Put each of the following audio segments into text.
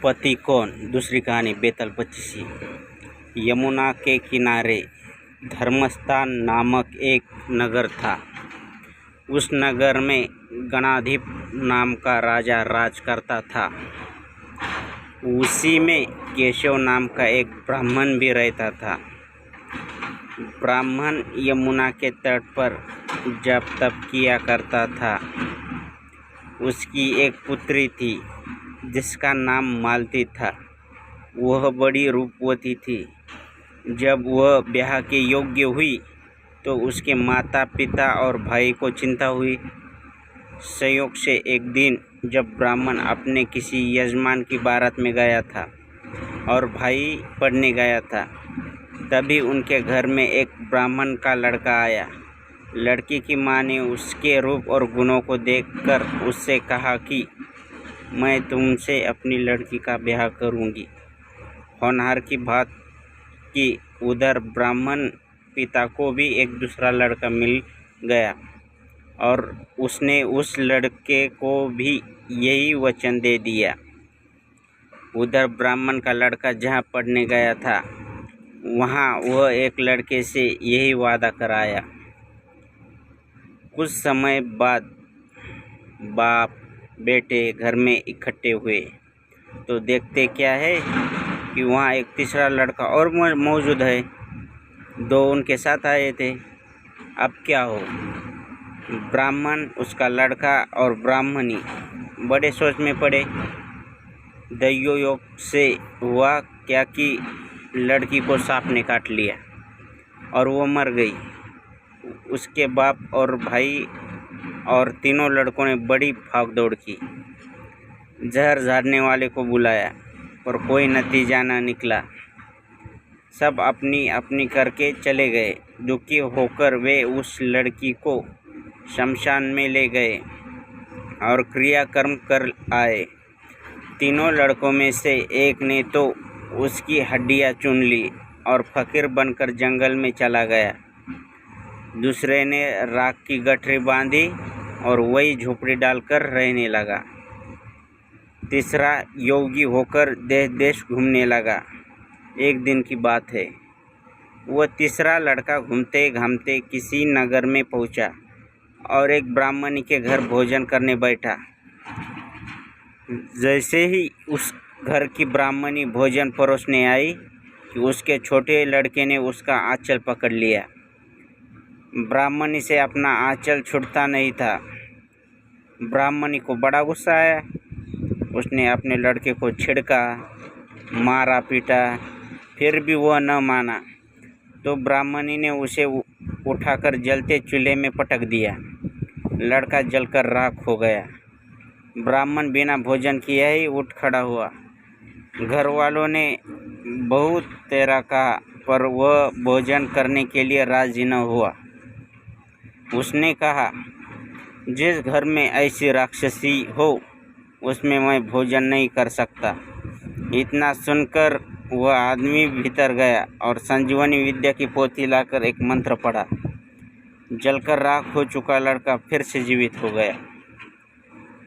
पति कौन। दूसरी कहानी बेताल 25। यमुना के किनारे धर्मस्थान नामक एक नगर था। उस नगर में गणाधिप नाम का राजा राज करता था। उसी में केशव नाम का एक ब्राह्मण भी रहता था। ब्राह्मण यमुना के तट पर जप तप किया करता था। उसकी एक पुत्री थी जिसका नाम मालती था। वह बड़ी रूपवती थी। जब वह ब्याह के योग्य हुई तो उसके माता पिता और भाई को चिंता हुई। संयोग से एक दिन जब ब्राह्मण अपने किसी यजमान की बारात में गया था और भाई पढ़ने गया था, तभी उनके घर में एक ब्राह्मण का लड़का आया। लड़की की माँ ने उसके रूप और गुणों को देखकर उससे कहा कि मैं तुमसे अपनी लड़की का ब्याह करूँगी। होनहार की बात कि उधर ब्राह्मण पिता को भी एक दूसरा लड़का मिल गया और उसने उस लड़के को भी यही वचन दे दिया। उधर ब्राह्मण का लड़का जहाँ पढ़ने गया था वहाँ वह एक लड़के से यही वादा कराया। कुछ समय बाद बाप बेटे घर में इकट्ठे हुए तो देखते क्या है कि वहाँ एक तीसरा लड़का और मौजूद है। दो उनके साथ आए थे। अब क्या हो। ब्राह्मण, उसका लड़का और ब्राह्मणी बड़े सोच में पड़े। दैव योग से हुआ क्या कि लड़की को सांप ने काट लिया और वो मर गई। उसके बाप और भाई और तीनों लड़कों ने बड़ी भागदौड़ की। जहर झाड़ने वाले को बुलाया पर कोई नतीजा न निकला। सब अपनी अपनी करके चले गए। दुखी होकर वे उस लड़की को शमशान में ले गए और क्रियाकर्म कर आए। तीनों लड़कों में से एक ने तो उसकी हड्डियां चुन ली और फकीर बनकर जंगल में चला गया। दूसरे ने राख की गठरी बांधी और वही झोपड़ी डालकर रहने लगा। तीसरा योगी होकर देश देश घूमने लगा। एक दिन की बात है, वह तीसरा लड़का घूमते घामते किसी नगर में पहुंचा और एक ब्राह्मणी के घर भोजन करने बैठा। जैसे ही उस घर की ब्राह्मणी भोजन परोसने आई कि उसके छोटे लड़के ने उसका आंचल पकड़ लिया। ब्राह्मणी से अपना आंचल छूटता नहीं था। ब्राह्मणी को बड़ा गुस्सा आया। उसने अपने लड़के को छिड़का, मारा पीटा, फिर भी वह न माना तो ब्राह्मणी ने उसे उठाकर जलते चूल्हे में पटक दिया। लड़का जलकर राख हो गया। ब्राह्मण बिना भोजन किए ही उठ खड़ा हुआ। घर वालों ने बहुत तेरा कहा पर वह भोजन करने के लिए राजी न हुआ। उसने कहा, जिस घर में ऐसी राक्षसी हो उसमें मैं भोजन नहीं कर सकता। इतना सुनकर वह आदमी भीतर गया और संजीवनी विद्या की पोथी लाकर एक मंत्र पढ़ा। जलकर राख हो चुका लड़का फिर से जीवित हो गया।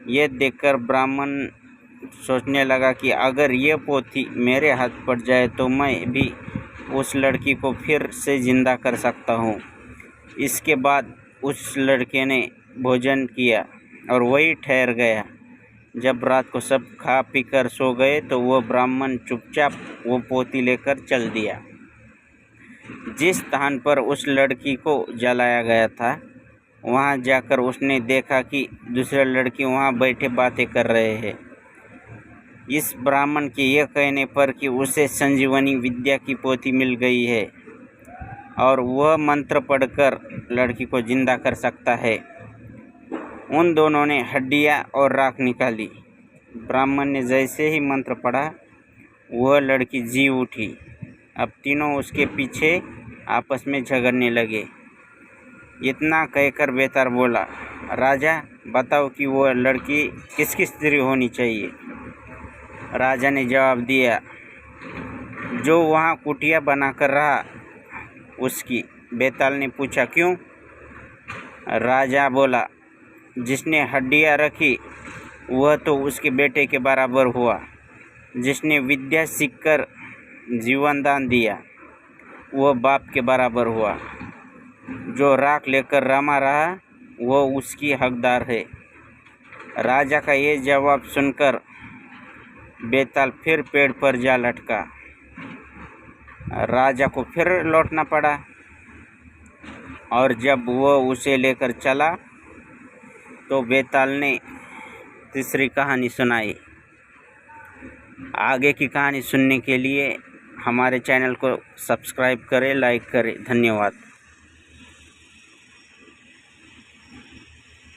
यह देखकर ब्राह्मण सोचने लगा कि अगर यह पोथी मेरे हाथ पड़ जाए तो मैं भी उस लड़की को फिर से जिंदा कर सकता हूँ। इसके बाद उस लड़के ने भोजन किया और वही ठहर गया। जब रात को सब खा पी कर सो गए तो वह ब्राह्मण चुपचाप वो पोथी लेकर चल दिया। जिस स्थान पर उस लड़की को जलाया गया था वहाँ जाकर उसने देखा कि दूसरे लड़के वहाँ बैठे बातें कर रहे हैं। इस ब्राह्मण के यह कहने पर कि उसे संजीवनी विद्या की पोथी मिल गई है और वह मंत्र पढ़कर लड़की को जिंदा कर सकता है। उन दोनों ने हड्डियाँ और राख निकाली। ब्राह्मण ने जैसे ही मंत्र पढ़ा वह लड़की जी उठी। अब तीनों उसके पीछे आपस में झगड़ने लगे। इतना कहकर बेताल बोला, राजा बताओ कि वह लड़की किसकी स्त्री होनी चाहिए। राजा ने जवाब दिया, जो वहाँ कुटिया बनाकर रहा उसकी। बेताल ने पूछा, क्यों। राजा बोला, जिसने हड्डियाँ रखी वह तो उसके बेटे के बराबर हुआ। जिसने विद्या सीखकर जीवन दान दिया वह बाप के बराबर हुआ। जो राख लेकर रमा रहा वह उसकी हकदार है। राजा का ये जवाब सुनकर बेताल फिर पेड़ पर जा लटका। राजा को फिर लौटना पड़ा और जब वह उसे लेकर चला तो बेताल ने तीसरी कहानी सुनाई। आगे की कहानी सुनने के लिए हमारे चैनल को सब्सक्राइब करें, लाइक करें। धन्यवाद।